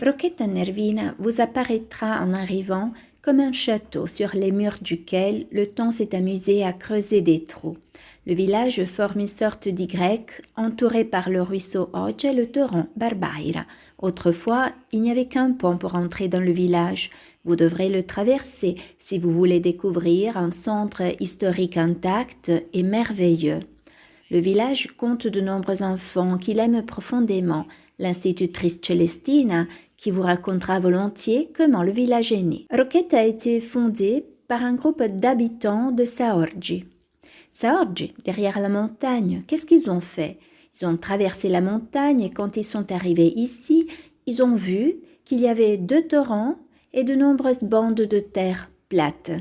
Rocchetta Nervina vous apparaîtra en arrivant comme un château sur les murs duquel le temps s'est amusé à creuser des trous. Le village forme une sorte d'Y entouré par le ruisseau Oge et le torrent Barbaira. Autrefois, il n'y avait qu'un pont pour entrer dans le village. Vous devrez le traverser si vous voulez découvrir un centre historique intact et merveilleux. Le village compte de nombreux enfants qui l'aiment profondément. L'institutrice Celestina qui vous racontera volontiers comment le village est né. Rocchetta a été fondée par un groupe d'habitants de Saorgi. Saorgi, derrière la montagne, qu'est-ce qu'ils ont fait? Ils ont traversé la montagne et quand ils sont arrivés ici, ils ont vu qu'il y avait 2 torrents et de nombreuses bandes de terre plates.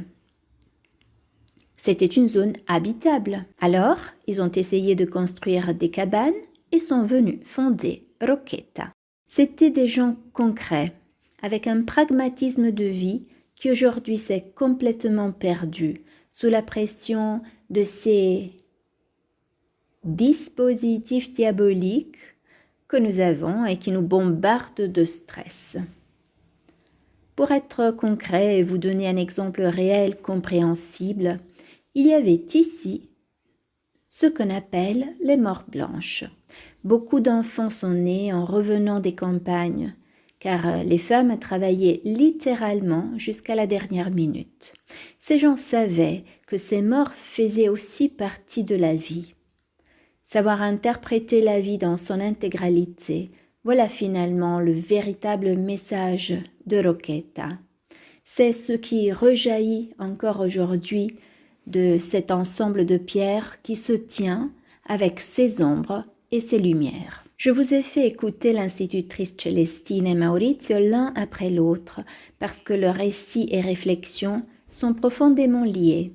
C'était une zone habitable. Alors, ils ont essayé de construire des cabanes et sont venus fonder Rocchetta. C'étaient des gens concrets, avec un pragmatisme de vie qui aujourd'hui s'est complètement perdu sous la pression de ces dispositifs diaboliques que nous avons et qui nous bombardent de stress. Pour être concret et vous donner un exemple réel, compréhensible, il y avait ici ce qu'on appelle les morts blanches. Beaucoup d'enfants sont nés en revenant des campagnes, car les femmes travaillaient littéralement jusqu'à la dernière minute. Ces gens savaient que ces morts faisaient aussi partie de la vie. Savoir interpréter la vie dans son intégralité, voilà finalement le véritable message de Rocchetta. C'est ce qui rejaillit encore aujourd'hui de cet ensemble de pierres qui se tient avec ses ombres et ses lumières. Je vous ai fait écouter l'institutrice Celestina et Maurizio l'un après l'autre parce que leurs récits et réflexions sont profondément liés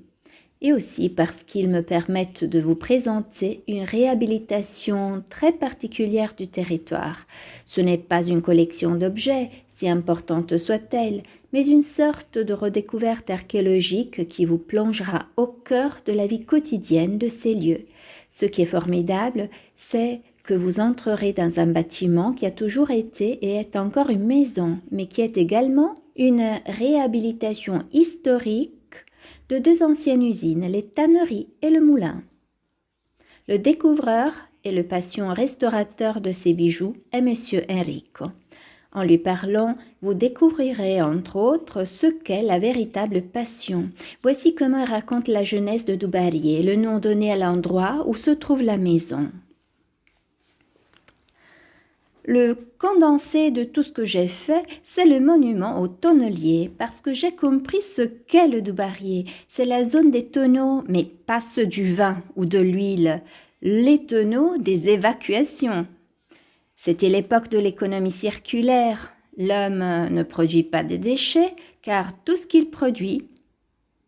et aussi parce qu'ils me permettent de vous présenter une réhabilitation très particulière du territoire. Ce n'est pas une collection d'objets, si importante soit-elle, mais une sorte de redécouverte archéologique qui vous plongera au cœur de la vie quotidienne de ces lieux. Ce qui est formidable, c'est que vous entrerez dans un bâtiment qui a toujours été et est encore une maison, mais qui est également une réhabilitation historique de 2 anciennes usines, les tanneries et le moulin. Le découvreur et le patient restaurateur de ces bijoux est Monsieur Enrico. En lui parlant, vous découvrirez entre autres ce qu'est la véritable passion. Voici comment il raconte la jeunesse de Dubarry, le nom donné à l'endroit où se trouve la maison. Le condensé de tout ce que j'ai fait, c'est le monument au tonnelier, parce que j'ai compris ce qu'est le Dubarry. C'est la zone des tonneaux, mais pas ceux du vin ou de l'huile, les tonneaux des évacuations. C'était l'époque de l'économie circulaire. L'homme ne produit pas de déchets, car tout ce qu'il produit,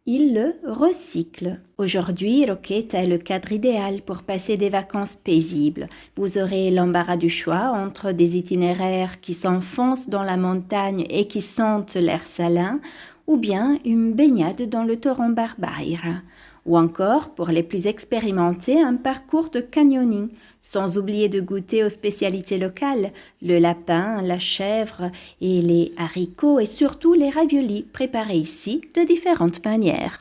il le recycle. Aujourd'hui, Rocchetta est le cadre idéal pour passer des vacances paisibles. Vous aurez l'embarras du choix entre des itinéraires qui s'enfoncent dans la montagne et qui sentent l'air salin, ou bien une baignade dans le torrent Barbaira. Ou encore, pour les plus expérimentés, un parcours de canyoning, sans oublier de goûter aux spécialités locales, le lapin, la chèvre et les haricots et surtout les raviolis préparés ici de différentes manières.